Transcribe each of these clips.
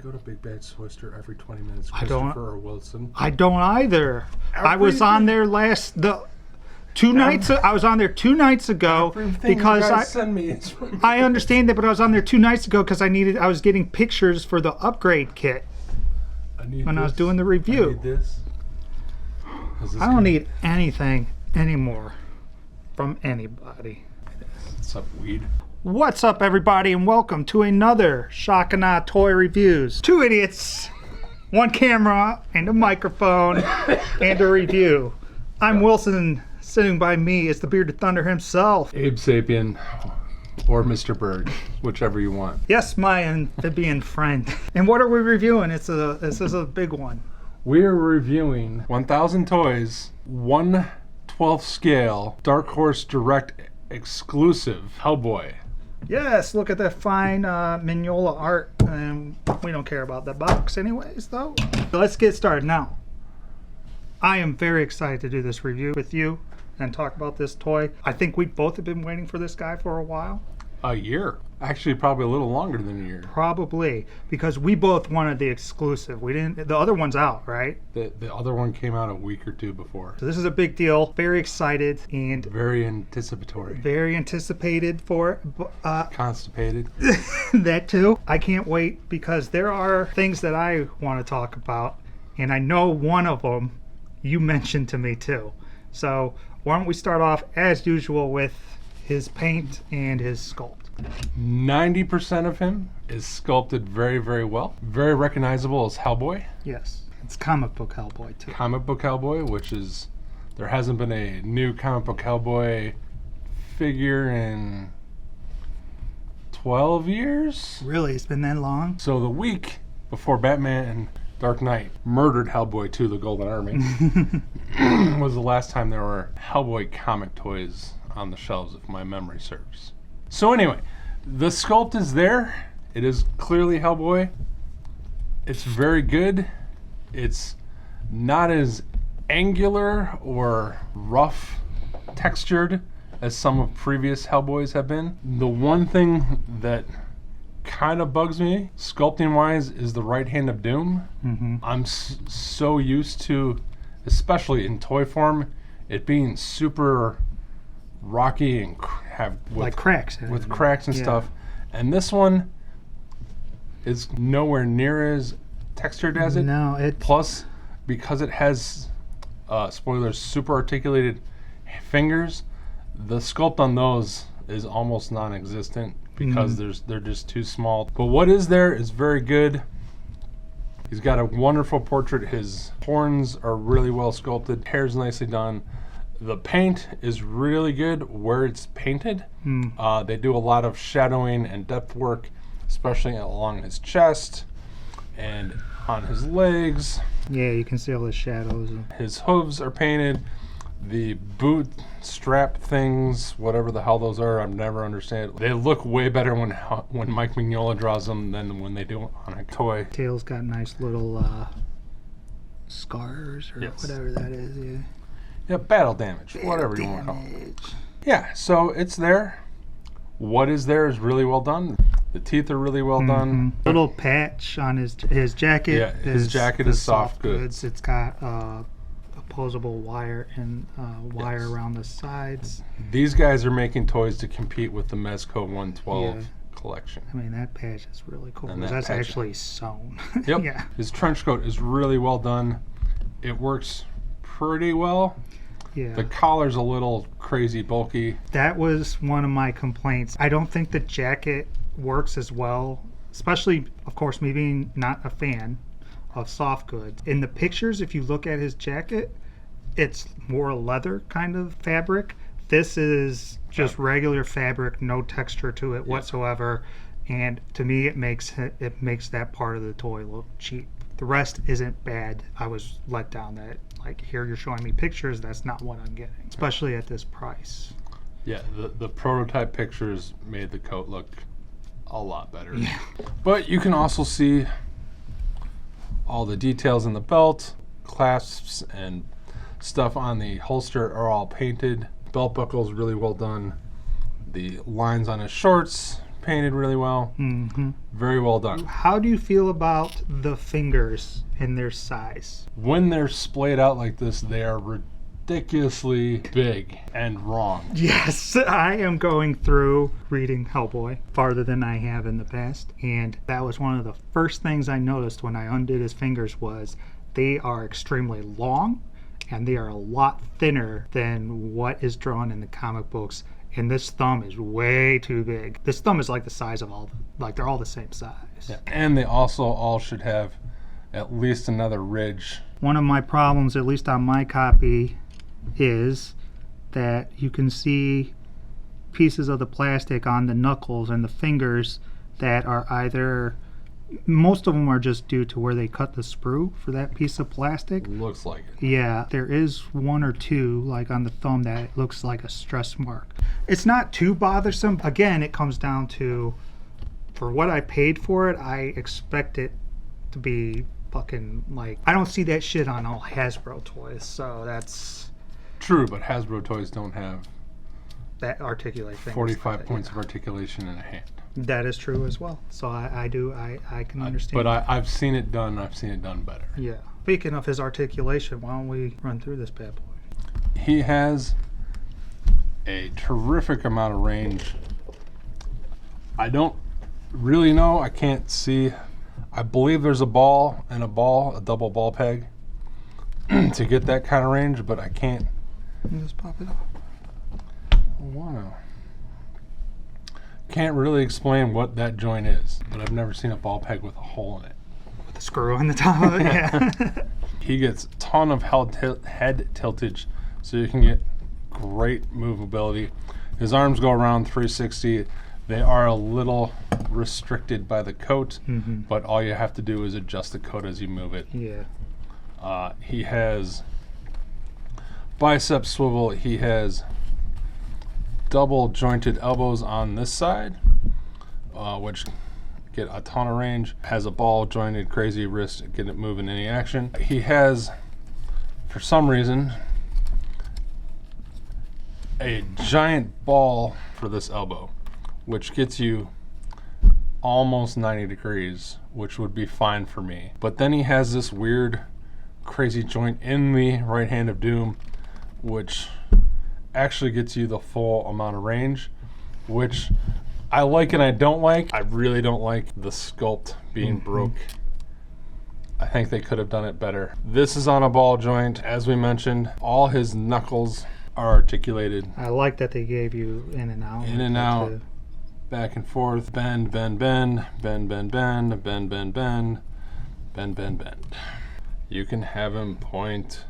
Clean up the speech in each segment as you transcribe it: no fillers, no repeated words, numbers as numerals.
go to Big Bad Toy Store every 20 minutes, I don't. Christopher or Wilson. I don't either. I was on there I was on there 2 nights ago because send me is from I understand that, but I was on there 2 nights ago because I was getting pictures for the upgrade kit when I was doing the review. I need this. I don't need anything anymore from anybody. What's up, weed? What's up, everybody, and welcome to another Shock and Awe Toy Reviews. 2 idiots, 1 camera, and a microphone, and a review. I'm Wilson. Sitting by me is the Bearded Thunder himself. Abe Sapien or Mr. Bird, whichever you want. Yes, my amphibian friend. And what are we reviewing? This is a big one. We are reviewing 1,000 Toys, 1/12 scale, Dark Horse Direct exclusive Hellboy. Yes, look at that fine Mignola art. And we don't care about the box anyways, though. So let's get started now. I am very excited to do this review with you and talk about this toy. I think we both have been waiting for this guy for a while. A year. Actually, probably a little longer than a year. Probably, because we both wanted the exclusive. We didn't. The other one's out, right? The other one came out a week or 2 before. So this is a big deal. Very excited and Very anticipatory. very anticipated for it. Constipated. That too. I can't wait because there are things that I want to talk about, and I know one of them you mentioned to me too. So why don't we start off as usual with his paint and his sculpt. 90% of him is sculpted very, very well. Very recognizable as Hellboy. Yes, it's comic book Hellboy too. Comic book Hellboy, which is, there hasn't been a new comic book Hellboy figure in 12 years. Really, it's been that long? So the week before Batman and Dark Knight murdered Hellboy 2, the Golden Army, was the last time there were Hellboy comic toys on the shelves, if my memory serves. So anyway, the sculpt is there. It is clearly Hellboy. It's very good. It's not as angular or rough textured as some of previous Hellboys have been. The one thing that kind of bugs me, sculpting wise, is the right hand of Doom. I'm so used to, especially in toy form, it being super rocky and like cracks in with it. cracks and stuff, and this one is nowhere near as textured as it. No, it Plus, because it has spoilers, super articulated fingers, the sculpt on those is almost non-existent because they're just too small. But what is there is very good. He's got a wonderful portrait. His horns are really well sculpted. Hair's nicely done. The paint is really good where it's painted. They do a lot of shadowing and depth work, especially along his chest and on his legs. Yeah, you can see all the shadows. His hooves are painted. The boot strap things, whatever the hell those are, I've never understand. They look way better when Mike Mignola draws them than when they do it on a toy. Tail's got nice little scars or whatever that is. Yeah. Yeah, battle damage, whatever you want to call it. Yeah, so it's there. What is there is really well done. The teeth are really well done. Little patch on his jacket. Yeah, his jacket is soft goods. It's got opposable wire and wire around the sides. These guys are making toys to compete with the Mezco 112 collection. I mean, that patch is really cool. And That's patch, actually sewn. Yep. Yeah. His trench coat is really well done. It works pretty well. Yeah. The collar's a little crazy bulky. That was one of my complaints. I don't think the jacket works as well, especially, of course, me being not a fan of soft goods. In the pictures, if you look at his jacket, it's more leather kind of fabric. This is just regular fabric, no texture to it whatsoever. And to me, it makes that part of the toy look cheap. The rest isn't bad. I was let down that, like, here you're showing me pictures, that's not what I'm getting, especially at this price. Yeah, the prototype pictures made the coat look a lot better. Yeah. But you can also see all the details in the belt, clasps and stuff on the holster are all painted. Belt buckle's really well done. The lines on his shorts, painted really well. Mm-hmm. Very well done. How do you feel about the fingers and their size? When they're splayed out like this, they are ridiculously big and wrong. Yes, I am going through reading Hellboy farther than I have in the past, and that was one of the first things I noticed when I undid his fingers was they are extremely long and they are a lot thinner than what is drawn in the comic books, and this thumb is way too big. This thumb is like the size of they're all the same size. Yeah. And they also all should have at least another ridge. One of my problems, at least on my copy, is that you can see pieces of the plastic on the knuckles and the fingers that are either, most of them are just due to where they cut the sprue for that piece of plastic. Looks like it. Yeah, there is one or two, like on the thumb, that it looks like a stress mark. It's not too bothersome. Again, it comes down to, for what I paid for it, I expect it to be fucking like, I don't see that shit on all Hasbro toys, so that's true. But Hasbro toys don't have that articulate thing. 45 points of articulation in a hand. That is true as well. So I can understand. But I've seen it done. I've seen it done better. Yeah. Speaking of his articulation, why don't we run through this bad boy? He has a terrific amount of range. I don't really know. I can't see. I believe there's a ball and a double ball peg to get that kind of range, but I can't. Just pop it off. Wow. Can't really explain what that joint is, but I've never seen a ball peg with a hole in it. With a screw on the top of it, yeah. He gets a ton of head tiltage, so you can get great movability. His arms go around 360. They are a little restricted by the coat, but all you have to do is adjust the coat as you move it. Yeah. He has bicep swivel. He has double jointed elbows on this side, which get a ton of range. Has a ball jointed crazy wrist, get it moving any action. He has, for some reason, a giant ball for this elbow, which gets you almost 90 degrees, which would be fine for me. But then he has this weird, crazy joint in the right hand of Doom, which actually gets you the full amount of range, which I like and I don't like. I really don't like the sculpt being broke. I think they could have done it better. This is on a ball joint. As we mentioned, all his knuckles are articulated. I like that they gave you in and out. In and out. Back and forth, bend, bend, bend, bend, bend, bend, bend, bend, bend, bend, bend, bend. You can have him point.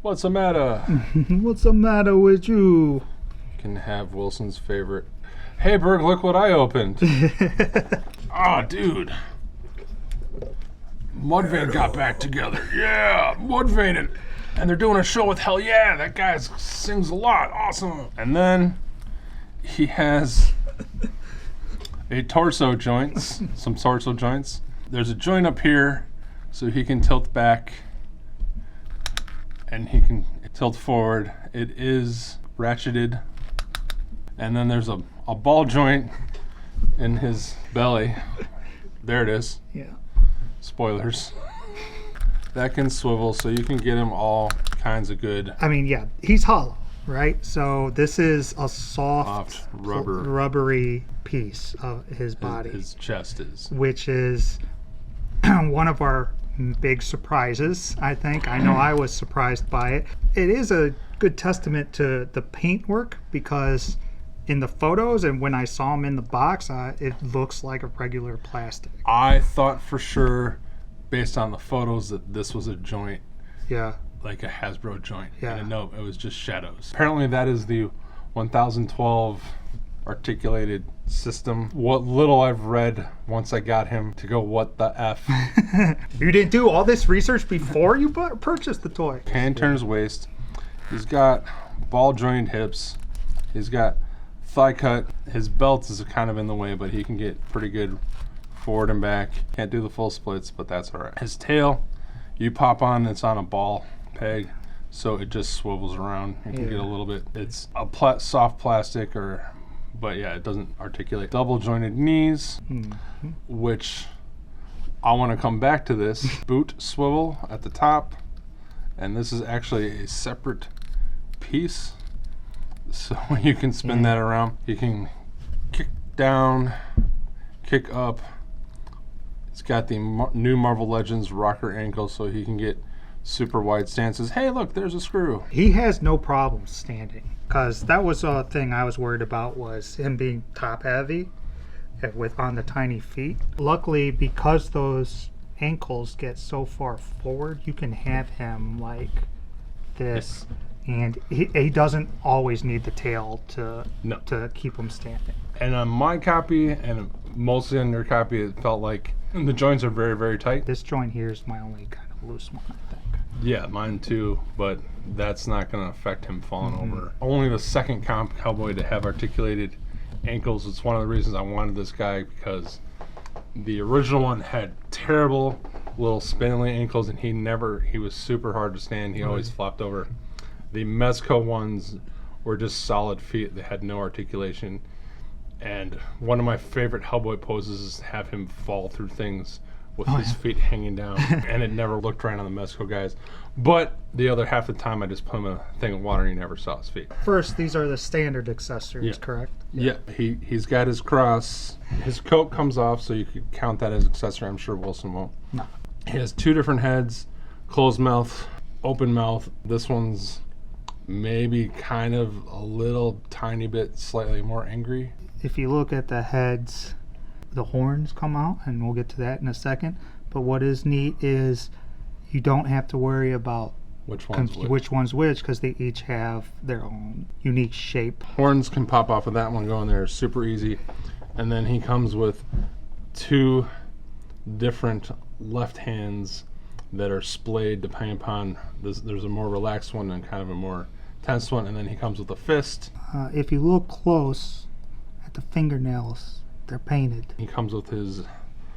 What's the matter? What's the matter with you? You can have Wilson's favorite. Hey, Berg, look what I opened. Oh, dude. Mudvayne got back together. Yeah, Mudvayne. And they're doing a show with Hell Yeah. That guy sings a lot. Awesome. And then he has a torso joints, some torso joints. There's a joint up here so he can tilt back and he can tilt forward. It is ratcheted. And then there's a ball joint in his belly. There it is. Yeah. Spoilers. That can swivel, so you can get him all kinds of good. I mean, yeah, he's hollow, right? So this is a soft rubbery piece of his body. His chest is. Which is one of our big surprises, I think. I know I was surprised by it. It is a good testament to the paintwork, because in the photos and when I saw him in the box, it looks like a regular plastic. I thought for sure, based on the photos, that this was a joint. Yeah. Like a Hasbro joint. Yeah. And no, it was just shadows. Apparently that is the 1012 articulated system. What little I've read once I got him to go, what the F? You didn't do all this research before you purchased the toy. Hand turns waist. He's got ball jointed hips. He's got thigh cut. His belt is kind of in the way, but he can get pretty good forward and back. Can't do the full splits, but that's all right. His tail, you pop on, it's on a ball peg, so it just swivels around. You can get a little bit. It's a soft plastic or but yeah, it doesn't articulate. Double jointed knees, which I want to come back to this. Boot swivel at the top, and this is actually a separate piece, so you can spin that around. You can kick down, kick up. It's got the new Marvel Legends rocker ankle, so he can get super wide stances. Hey, look, there's a screw. He has no problem standing, because that was a thing I was worried about, was him being top heavy with on the tiny feet. Luckily, because those ankles get so far forward, you can have him like this, and he doesn't always need the tail to keep him standing. And on my copy, and mostly on your copy, it felt like the joints are very, very tight. This joint here is my only kind of loose one, I think. Yeah, mine too, but that's not going to affect him falling over. Only the second comp Hellboy to have articulated ankles. It's one of the reasons I wanted this guy, because the original one had terrible little spindly ankles, and he was super hard to stand. He always flopped over. The Mezco ones were just solid feet. They had no articulation. And one of my favorite Hellboy poses is have him fall through things with his feet hanging down. And it never looked right on the Mezco guys. But the other half of the time, I just put him in a thing of water and you never saw his feet. First, these are the standard accessories, correct? Yeah, he's got his cross. His coat comes off, so you could count that as accessory. I'm sure Wilson won't. No. He has two different heads, closed mouth, open mouth. This one's maybe kind of a little tiny bit slightly more angry. If you look at the heads, the horns come out, and we'll get to that in a second. But what is neat is you don't have to worry about which one's which, because they each have their own unique shape. Horns can pop off of that one going there, super easy. And then he comes with two different left hands that are splayed depending upon there's a more relaxed one and kind of a more tense one, and then he comes with a fist. If you look close at the fingernails, they're painted. He comes with his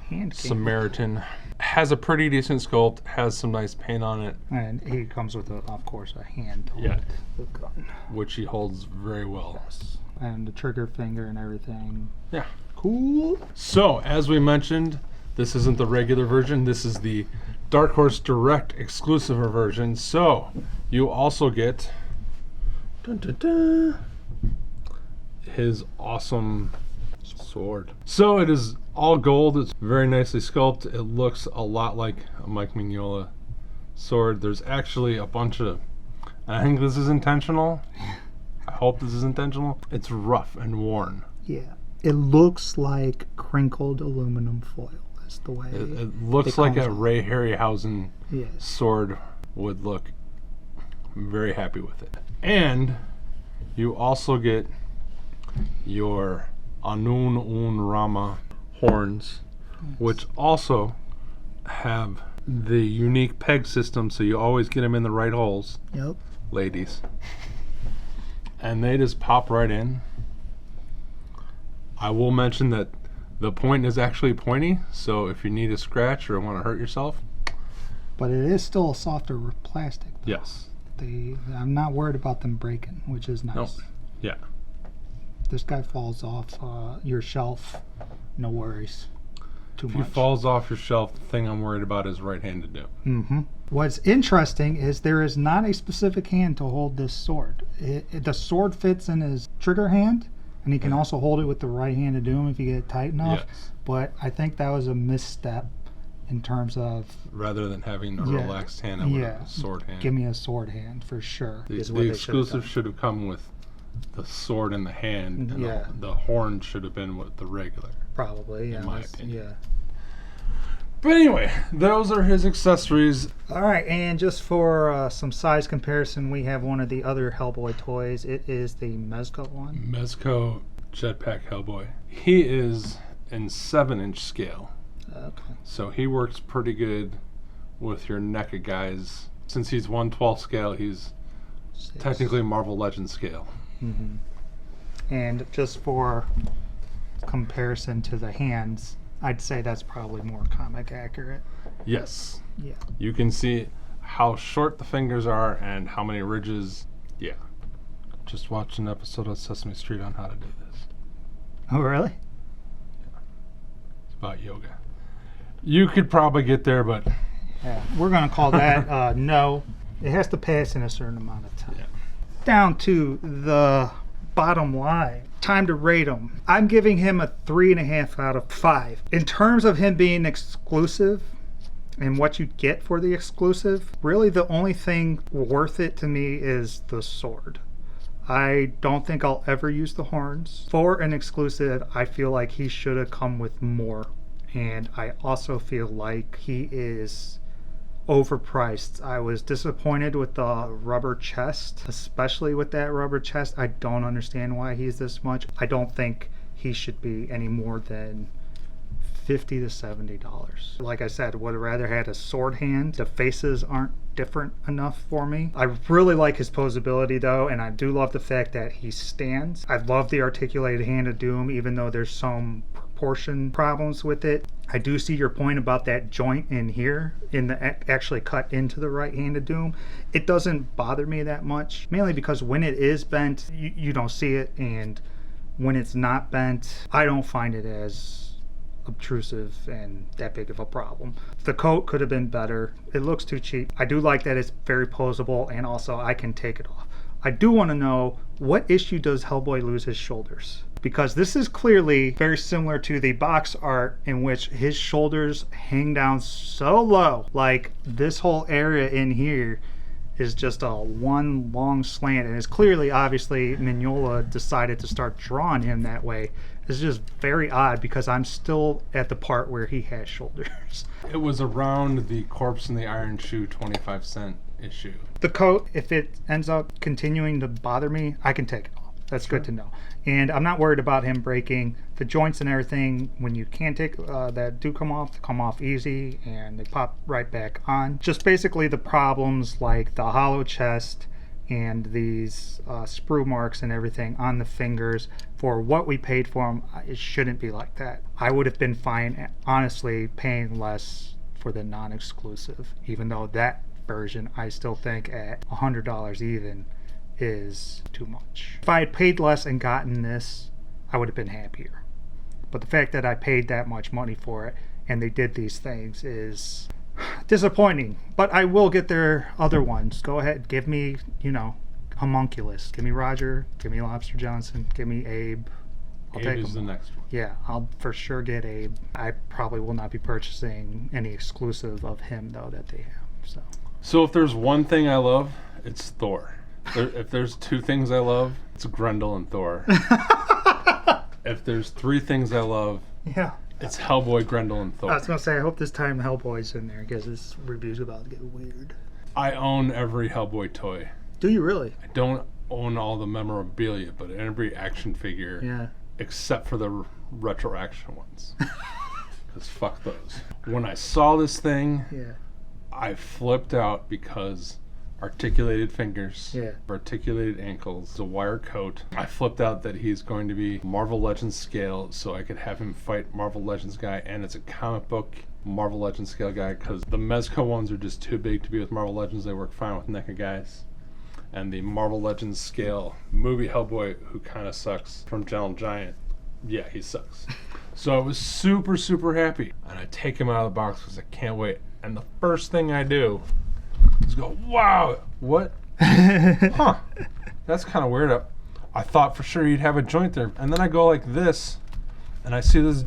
hand Samaritan. Has a pretty decent sculpt, has some nice paint on it. And he comes with, of course, a hand to hold the gun. Which he holds very well. Yes. And the trigger finger and everything. Yeah. Cool. So, as we mentioned, this isn't the regular version. This is the Dark Horse Direct exclusive version. So, you also get his awesome sword. So it is all gold. It's very nicely sculpted. It looks a lot like a Mike Mignola sword. There's actually a bunch of, and I think this is intentional. I hope this is intentional. It's rough and worn. Yeah. It looks like crinkled aluminum foil. That's the way it looks like a Ray Harryhausen sword would look. I'm very happy with it. And you also get your Anun Un Rama horns, which also have the unique peg system, so you always get them in the right holes. Yep. Ladies. And they just pop right in. I will mention that the point is actually pointy, so if you need a scratch or want to hurt yourself. But it is still a softer plastic. Though. Yes. I'm not worried about them breaking, which is nice. Nope. Yeah. This guy falls off your shelf, no worries. If he falls off your shelf, the thing I'm worried about is right-handed do. Mm-hmm. What's interesting is there is not a specific hand to hold this sword. The sword fits in his trigger hand, and he can also hold it with the right hand to do him if you get it tight enough. Yes. But I think that was a misstep in terms of... Rather than having a relaxed hand, I would have a sword hand. Give me a sword hand for sure. The exclusive should have come with the sword in the hand, and the horn should have been with the regular. Probably, in my opinion. Yeah. But anyway, those are his accessories. All right, and just for some size comparison, we have one of the other Hellboy toys. It is the Mezco one. Mezco Jetpack Hellboy. He is in 7-inch scale. Okay. So he works pretty good with your NECA guys. Since he's 1/12 scale, he's technically Marvel Legends scale. Mm-hmm. And just for comparison to the hands, I'd say that's probably more comic accurate. Yes. Yeah. You can see how short the fingers are and how many ridges. Yeah. Just watch an episode of Sesame Street on how to do this. Oh, really? It's about yoga. You could probably get there, but Yeah. We're going to call that no. It has to pass in a certain amount of time. yeah. Down to the bottom line. Time to rate him. I'm giving him a 3.5 out of 5. In terms of him being exclusive and what you get for the exclusive, really the only thing worth it to me is the sword. I don't think I'll ever use the horns. For an exclusive, I feel like he should have come with more. And I also feel like he is overpriced. I was disappointed with the rubber chest, especially with that rubber chest. I don't understand why he's this much. I don't think he should be any more than $50 to $70. Like I said, would have rather had a sword hand. The faces aren't different enough for me. I really like his posability though, and I do love the fact that he stands. I love the articulated Hand of Doom, even though there's some proportion problems with it. I do see your point about that joint in here, in the actually cut into the right Hand of Doom. It doesn't bother me that much, mainly because when it is bent, you don't see it, and when it's not bent, I don't find it as obtrusive and that big of a problem. The coat could have been better. It looks too cheap. I do like that it's very posable, and also I can take it off. I do want to know, what issue does Hellboy lose his shoulders? Because this is clearly very similar to the box art in which his shoulders hang down so low. Like this whole area in here is just a one long slant, and it's clearly, obviously, Mignola decided to start drawing him that way. It's just very odd because I'm still at the part where he has shoulders. It was around the Corpse in the Iron Shoe 25-cent issue. The coat, if it ends up continuing to bother me, I can take it off. That's good to know. And I'm not worried about him breaking. The joints and everything, when you can take that do come off easy, and they pop right back on. Just basically the problems like the hollow chest and these sprue marks and everything on the fingers. For what we paid for them, it shouldn't be like that. I would have been fine, honestly, paying less for the non-exclusive, even though that version I still think at $100 even is too much. If I had paid less and gotten this, I would have been happier. But the fact that I paid that much money for it and they did these things is disappointing. But I will get their other ones. Go ahead, give me, Homunculus. Give me Roger. Give me Lobster Johnson. Give me Abe. Abe is the next one. Yeah, I'll for sure get Abe. I probably will not be purchasing any exclusive of him though that they have. So if there's one thing I love, it's Thor. If there's two things I love, it's Grendel and Thor. If there's three things I love, yeah, it's Hellboy, Grendel, and Thor. I was gonna say, I hope this time Hellboy's in there because this review's about to get weird. I own every Hellboy toy. Do you really? I don't own all the memorabilia, but every action figure, Yeah. except for the retro action ones. Because fuck those. When I saw this thing, Yeah. I flipped out because articulated fingers, Yeah. articulated ankles, a wire coat. I flipped out that he's going to be Marvel Legends scale, so I could have him fight Marvel Legends guy, and it's a comic book Marvel Legends scale guy, because the Mezco ones are just too big to be with Marvel Legends. They work fine with NECA guys. And the Marvel Legends scale movie Hellboy, who kind of sucks, from Gentle Giant, yeah, he sucks. So I was super, super happy. And I take him out of the box because I can't wait. And the first thing I do is go, wow, what? Huh, that's kind of weird. I thought for sure you'd have a joint there. And then I go like this, and I see this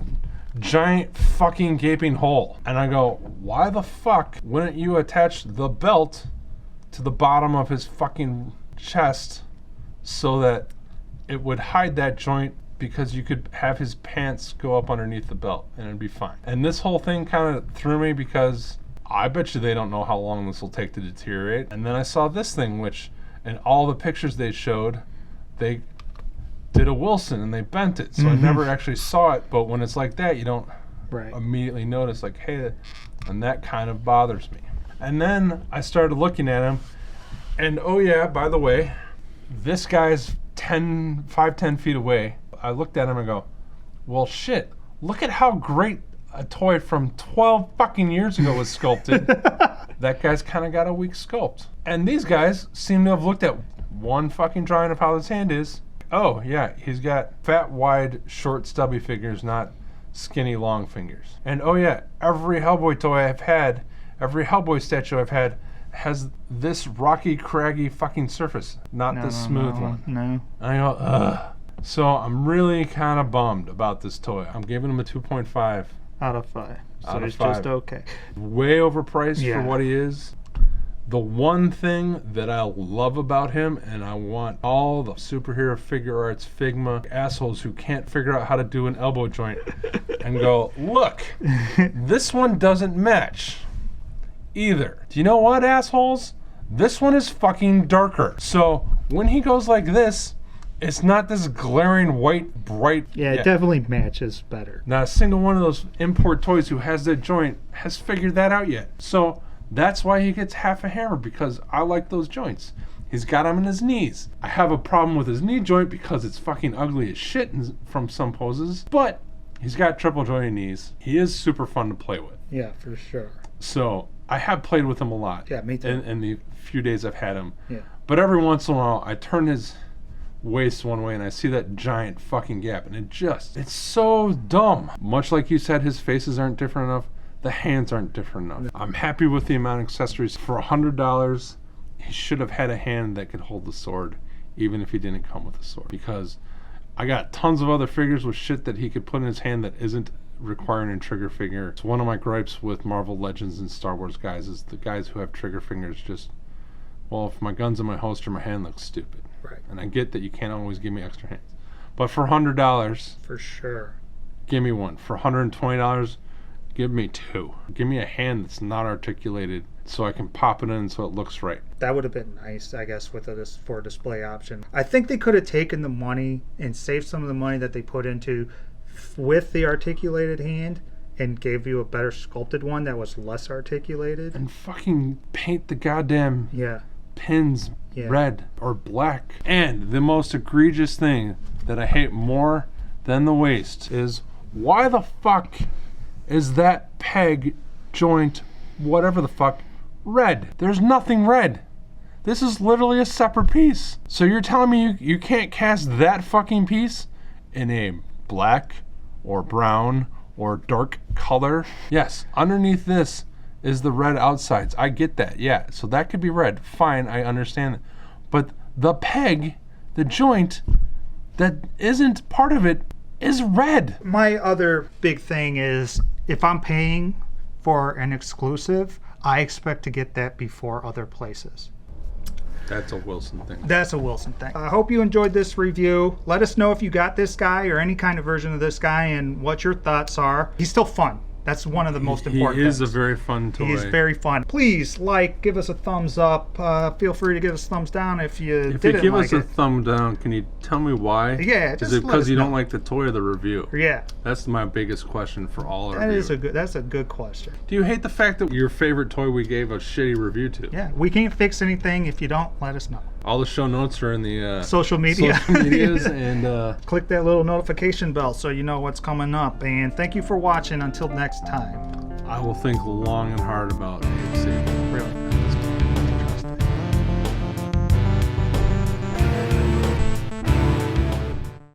giant fucking gaping hole. And I go, why the fuck wouldn't you attach the belt to the bottom of his fucking chest so that it would hide that joint, because you could have his pants go up underneath the belt and it'd be fine. And this whole thing kind of threw me because I bet you they don't know how long this will take to deteriorate. And then I saw this thing, which in all the pictures they showed, they did a Wilson and they bent it. So I never actually saw it, but when it's like that, you don't immediately notice, like, hey, and that kind of bothers me. And then I started looking at him, and oh yeah, by the way, this guy's 10 feet away. I looked at him and go, well shit, look at how great a toy from 12 fucking years ago was sculpted. That guy's kind of got a weak sculpt. And these guys seem to have looked at one fucking drawing of how this hand is Oh, yeah, he's got fat, wide, short, stubby fingers, not skinny, long fingers. And oh yeah, every Hellboy toy I've had, every Hellboy statue I've had, has this rocky, craggy fucking surface, not this smooth one. No. I go, ugh. So I'm really kind of bummed about this toy. I'm giving him a 2.5 out of 5. So out of it's 5. just okay. Way overpriced Yeah. for what he is. The one thing that I love about him, and I want all the superhero figure arts Figma assholes who can't figure out how to do an elbow joint and go, look, this one doesn't match either. Do you know what, assholes? This one is fucking darker. So when he goes like this, it's not this glaring white, bright. Yeah, it definitely matches better. Not a single one of those import toys who has that joint has figured that out yet. So that's why he gets half a hammer, because I like those joints. He's got them in his knees. I have a problem with his knee joint because it's fucking ugly as shit from some poses, but he's got triple jointed knees. He is super fun to play with. Yeah, for sure. So I have played with him a lot. Yeah, me too. In the few days I've had him. Yeah. But every once in a while, I turn his waist one way and I see that giant fucking gap, and it's so dumb. Much like you said, his faces aren't different enough. The hands aren't different enough. I'm happy with the amount of accessories. For $100, he should have had a hand that could hold the sword, even if he didn't come with a sword. Because I got tons of other figures with shit that he could put in his hand that isn't requiring a trigger finger. It's one of my gripes with Marvel Legends and Star Wars guys is the guys who have trigger fingers just, well, if my gun's in my holster, my hand looks stupid. Right. And I get that you can't always give me extra hands. But for $100, For sure. give me one. For $120, give me 2. Give me a hand that's not articulated so I can pop it in so it looks right. That would have been nice, I guess, with for a display option. I think they could have taken the money and saved some of the money that they put into with the articulated hand and gave you a better sculpted one that was less articulated. And fucking paint the goddamn Yeah. pins Yeah. red or black. And the most egregious thing that I hate more than the waist is, why the fuck is that peg, joint, whatever the fuck, red? There's nothing red. This is literally a separate piece. So you're telling me you can't cast that fucking piece in a black or brown or dark color? Yes, underneath this is the red outsides. I get that, yeah. So that could be red. Fine, I understand that. But the peg, the joint, that isn't part of it is red. My other big thing is, if I'm paying for an exclusive, I expect to get that before other places. That's a Wilson thing. That's a Wilson thing. I hope you enjoyed this review. Let us know if you got this guy or any kind of version of this guy and what your thoughts are. He's still fun. That's one of the most important things. He is a very fun toy. He is very fun. Please give us a thumbs up. Feel free to give us a thumbs down if you didn't like it. If you give us a thumb down, can you tell me why? Yeah, just is it let us because you know. don't like the toy or the review? Yeah. That's my biggest question for all our viewers. That's a good question. Do you hate the fact that your favorite toy we gave a shitty review to? Yeah, we can't fix anything. If you don't, let us know. All the show notes are in the social media. Social medias and click that little notification bell so you know what's coming up. And thank you for watching. Until next time. I will think long and hard about Ape City.